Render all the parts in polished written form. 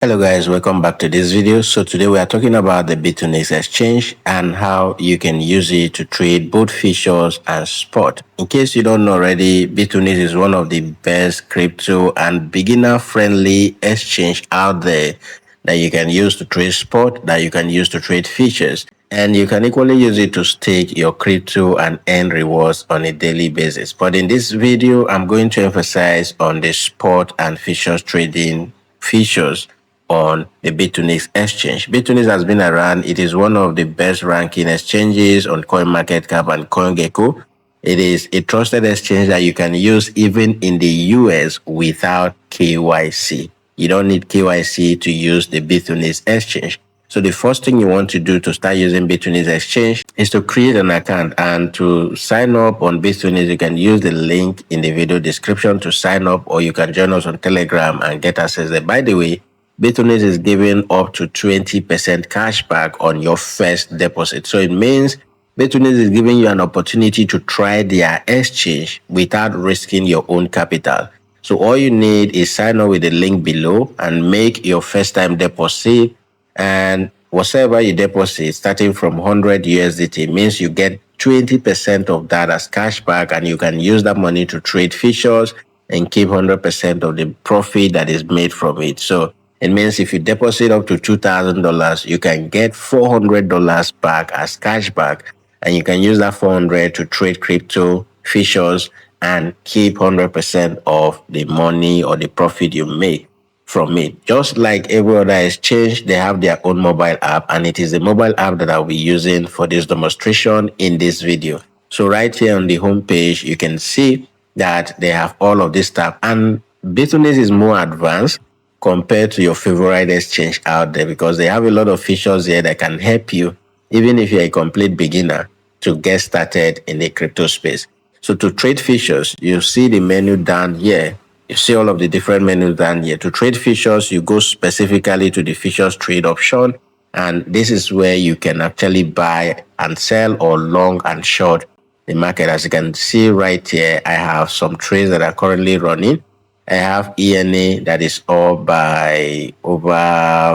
Hello guys, welcome back to this video. So today we are talking about the Bitunix exchange and how you can use it to trade both futures and spot. In case you don't know already, Bitunix is one of the best crypto and beginner friendly exchange out there that you can use to trade spot, that you can use to trade futures. And you can equally use it to stake your crypto and earn rewards on a daily basis. But in this video, I'm going to emphasize on the spot and futures trading features on the Bitunix exchange. Bitunix has been around. It is one of the best ranking exchanges on CoinMarketCap and CoinGecko. It is a trusted exchange that you can use even in the US without KYC. You don't need KYC to use the Bitunix exchange. So the first thing you want to do to start using Bitunix exchange is to create an account, and to sign up on Bitunix, you can use the link in the video description to sign up, or you can join us on Telegram and get access there. By the way, Bitunix is giving up to 20% cash back on your first deposit. So it means Bitunix is giving you an opportunity to try their exchange without risking your own capital. So all you need is sign up with the link below and make your first time deposit, and whatever you deposit starting from 100 USDT means you get 20% of that as cash back, and you can use that money to trade futures and keep 100% of the profit that is made from it. So it means if you deposit up to $2,000, you can get $400 back as cash back, and you can use that $400 to trade crypto futures and keep 100% of the money or the profit you make from it. Just like every other exchange, they have their own mobile app, and it is the mobile app that I'll be using for this demonstration in this video. So right here on the home page, you can see that they have all of this stuff, and Bitunix is more advanced compared to your favorite exchange out there, because they have a lot of features here that can help you, even if you're a complete beginner, to get started in the crypto space. So to trade futures, you see the menu down here. You see all of the different menus down here. To trade futures, you go specifically to the futures trade option, and this is where you can actually buy and sell, or long and short the market. As you can see right here, I have some trades that are currently running. I have ENA that is up by over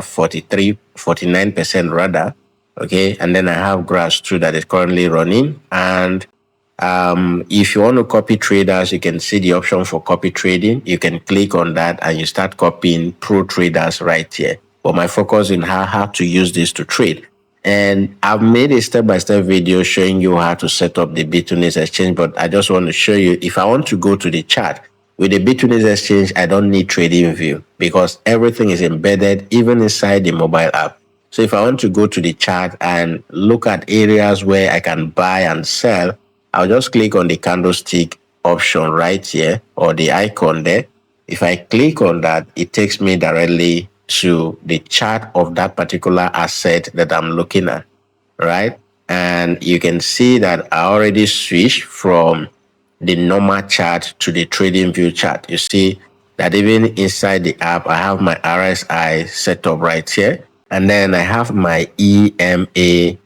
49% rather. Okay, and then I have Grass too that is currently running. And if you want to copy traders, you can see the option for copy trading. You can click on that and you start copying pro traders right here. But my focus is how to use this to trade. And I've made a step-by-step video showing you how to set up the Bitunix exchange, but I just want to show you, if I want to go to the chart, with the Bitunix exchange, I don't need trading view because everything is embedded even inside the mobile app. So if I want to go to the chart and look at areas where I can buy and sell, I'll just click on the candlestick option right here, or the icon there. If I click on that, it takes me directly to the chart of that particular asset that I'm looking at, right? And you can see that I already switched from the normal chart to the trading view chart. You see that even inside the app, I have my RSI set up right here, and then I have my EMA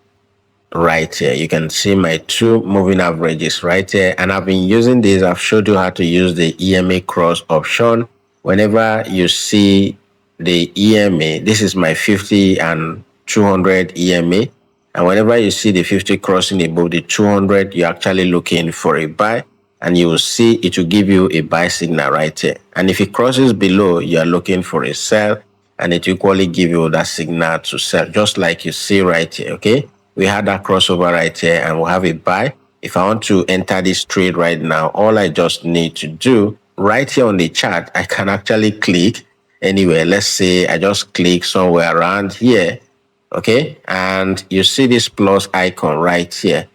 right here. You can see my two moving averages right here, and I've been using this. I've showed you how to use the EMA cross option. Whenever you see the EMA, this is my 50 and 200 EMA, and whenever you see the 50 crossing above the 200, you're actually looking for a buy, and you will see it will give you a buy signal right here. And if it crosses below, you are looking for a sell, and it will equally give you that signal to sell, just like you see right here. Okay, we had that crossover right here, and we'll have a buy. If I want to enter this trade right now, all I just need to do right here on the chart, I can actually click anywhere. Let's say I just click somewhere around here. Okay, and you see this plus icon right here.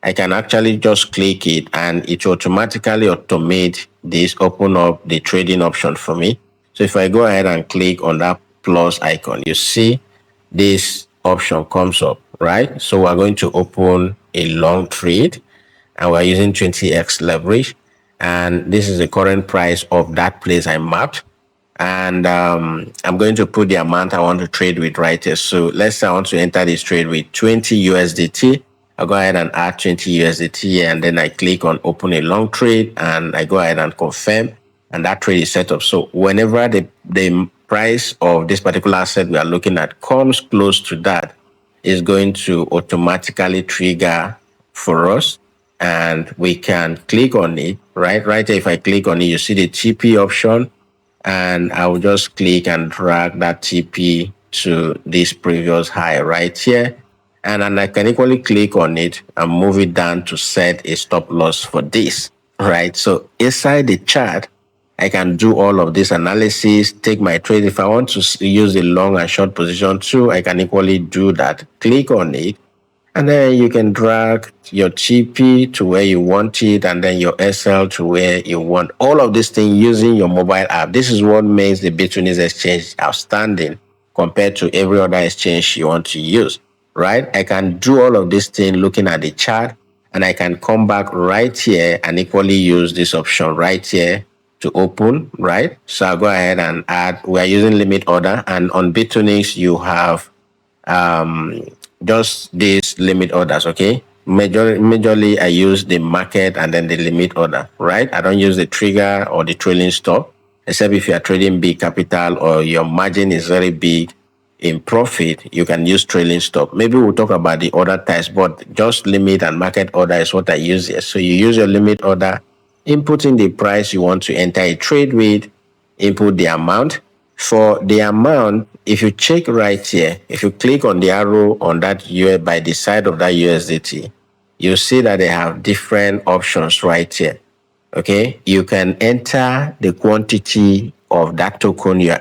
I can actually just click it, and it will automatically automate this, open up the trading option for me. So if I go ahead and click on that plus icon, you see this option comes up, right? So we're going to open a long trade, and we're using 20x leverage, and this is the current price of that place I mapped. And I'm going to put the amount I want to trade with right here. So let's say I want to enter this trade with 20 USDT. I'll go ahead and add 20 USDT here, and then I click on open a long trade, and I go ahead and confirm, and that trade is set up. So whenever the price of this particular asset we are looking at comes close to that, it's going to automatically trigger for us, and we can click on it. Right here, if I click on it, you see the TP option, and I will just click and drag that TP to this previous high right here. And then I can equally click on it and move it down to set a stop loss for this, right? So inside the chart, I can do all of this analysis, take my trade. If I want to use the long and short position too, I can equally do that. Click on it, and then you can drag your TP to where you want it, and then your SL to where you want. All of this thing using your mobile app. This is what makes the Bitunix exchange outstanding compared to every other exchange you want to use, right? I can do all of this thing looking at the chart, and I can come back right here and equally use this option right here to open, right? So I'll go ahead and add, we are using limit order, and on Bitunix you have just these limit orders, okay? Majorly I use the market and then the limit order, right? I don't use the trigger or the trailing stop, except if you are trading big capital or your margin is very big in profit, you can use trailing stop. Maybe we'll talk about the other types, but just limit and market order is what I use here. So you use your limit order, input in the price you want to enter a trade with, input the amount. For the amount, if you check right here, if you click on the arrow on that US by the side of that USDT, you see that they have different options right here. Okay, you can enter the quantity of that token you're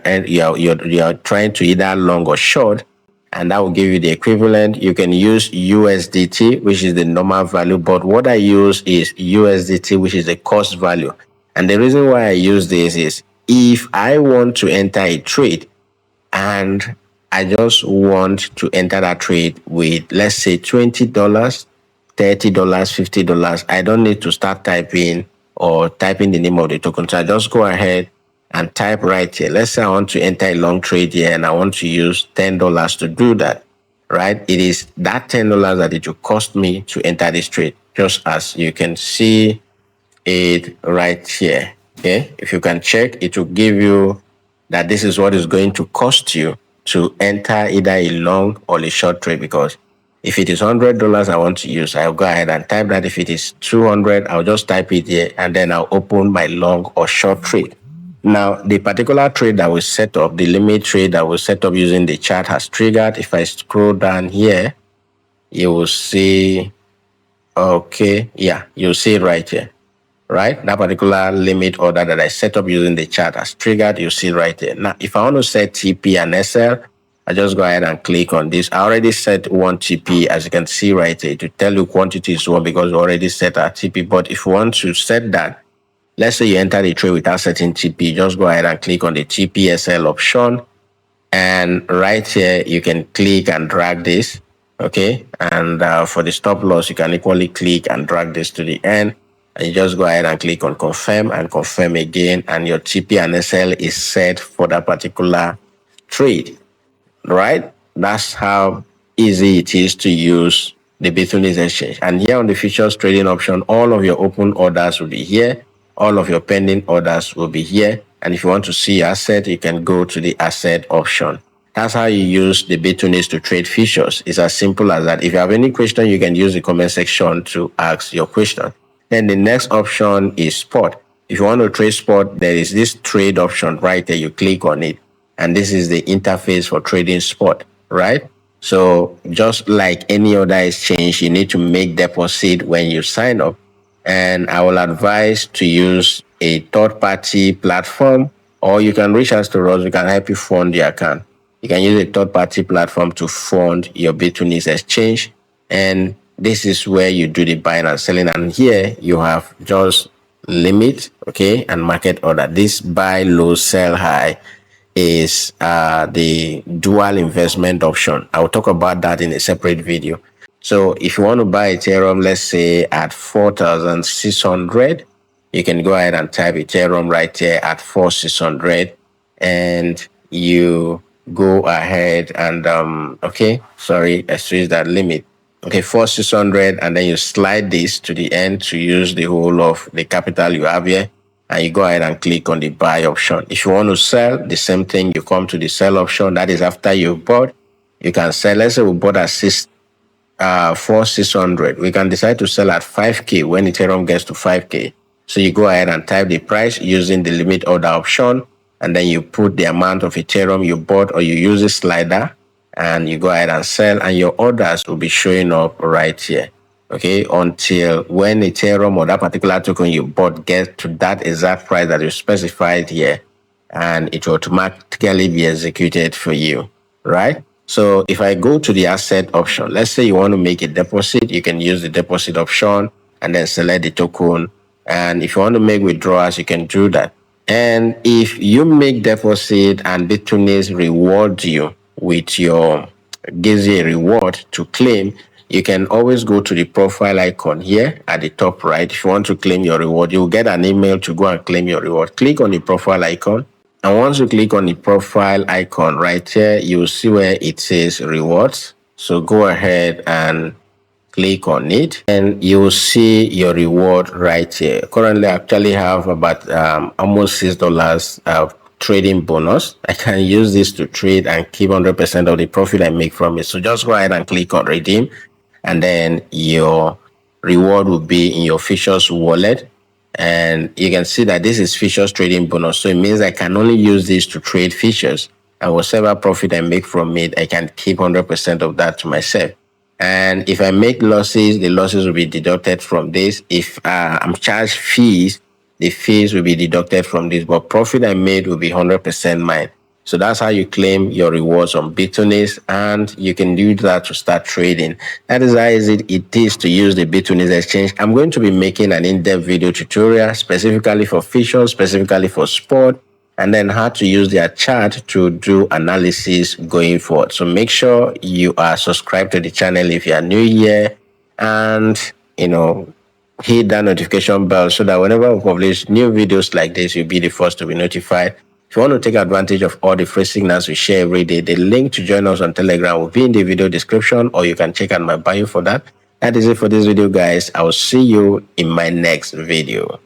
trying to either long or short, and that will give you the equivalent. You can use USDT, which is the normal value, but what I use is USDT, which is the cost value. And the reason why I use this is if I want to enter a trade and I just want to enter that trade with, let's say, $20, $30, $50, I don't need to start typing the name of the token. So I just go ahead and type right here. Let's say I want to enter a long trade here and I want to use $10 to do that, right? It is that $10 that it will cost me to enter this trade, just as you can see it right here. Okay, if you can check, it will give you that this is what is going to cost you to enter either a long or a short trade, because if it is $100 I want to use, I'll go ahead and type that. If it is 200, I'll just type it here and then I'll open my long or short trade. Now, the particular trade that we set up, the limit trade that we set up using the chart has triggered. If I scroll down here, you will see, okay, yeah, you'll see it right here, right? That particular limit order that I set up using the chart has triggered. You see right there. Now, if I want to set TP and SL, I just go ahead and click on this. I already set one TP, as you can see right here, to tell you quantity is one because we already set our TP. But if you want to set that, let's say you enter the trade without setting TP, just go ahead and click on the TP SL option. And right here, you can click and drag this, okay? And for the stop loss, you can equally click and drag this to the end. And you just go ahead and click on confirm and confirm again, and your TP and SL is set for that particular trade, right? That's how easy it is to use the Bitunix exchange. And here on the futures trading option, all of your open orders will be here. All of your pending orders will be here. And if you want to see asset, you can go to the asset option. That's how you use the Bitunix to trade futures. It's as simple as that. If you have any question, you can use the comment section to ask your question. Then the next option is spot. If you want to trade spot, there is this trade option right there. You click on it, and this is the interface for trading spot, right? So just like any other exchange, you need to make deposit when you sign up. And I will advise to use a third-party platform, or you can reach us to us. We can help you fund your account. You can use a third-party platform to fund your Bitunix exchange, and this is where you do the buying and selling. And here you have just limit, okay, and market order. This buy low, sell high is the dual investment option. I will talk about that in a separate video. So if you want to buy Ethereum, let's say at 4,600, you can go ahead and type Ethereum right here at 4,600, and you go ahead and okay, sorry, I switched that limit. Okay, 4,600, and then you slide this to the end to use the whole of the capital you have here. and you go ahead and click on the buy option. If you want to sell, the same thing, you come to the sell option. That is after you bought, you can sell. Let's say we bought at 4,600. We can decide to sell at 5K when Ethereum gets to 5K. So you go ahead and type the price using the limit order option, and then you put the amount of Ethereum you bought, or you use a slider, and you go ahead and sell, and your orders will be showing up right here. Okay, until when Ethereum or that particular token you bought gets to that exact price that you specified here, and it will automatically be executed for you, right? So if I go to the asset option, let's say you want to make a deposit, you can use the deposit option and then select the token. And if you want to make withdrawals, you can do that. And if you make deposit and Bitunix rewards you with gives you a reward to claim, you can always go to the profile icon here at the top right. If you want to claim your reward, you'll get an email to go and claim your reward. Click on the profile icon. And once you click on the profile icon right here, you'll see where it says rewards. So go ahead and click on it, and you'll see your reward right here. Currently, I actually have about almost $6 trading bonus. I can use this to trade and keep 100% of the profit I make from it. So just go ahead and click on redeem, and then your reward will be in your Features wallet. And you can see that this is Features trading bonus. So it means I can only use this to trade Features, and whatever profit I make from it, I can keep 100% of that to myself. And if I make losses, the losses will be deducted from this. If I'm charged fees, the fees will be deducted from this, but profit I made will be 100% mine. So that's how you claim your rewards on Bitunix, and you can do that to start trading. That is how easy it is to use the Bitunix exchange. I'm going to be making an in-depth video tutorial specifically for Features, specifically for sport, and then how to use their chart to do analysis going forward. So make sure you are subscribed to the channel if you are new here, and hit that notification bell so that whenever we publish new videos like this, you'll be the first to be notified. If you want to take advantage of all the free signals we share every day, the link to join us on Telegram will be in the video description, or you can check out my bio for that. That is it for this video, guys. I will see you in my next video.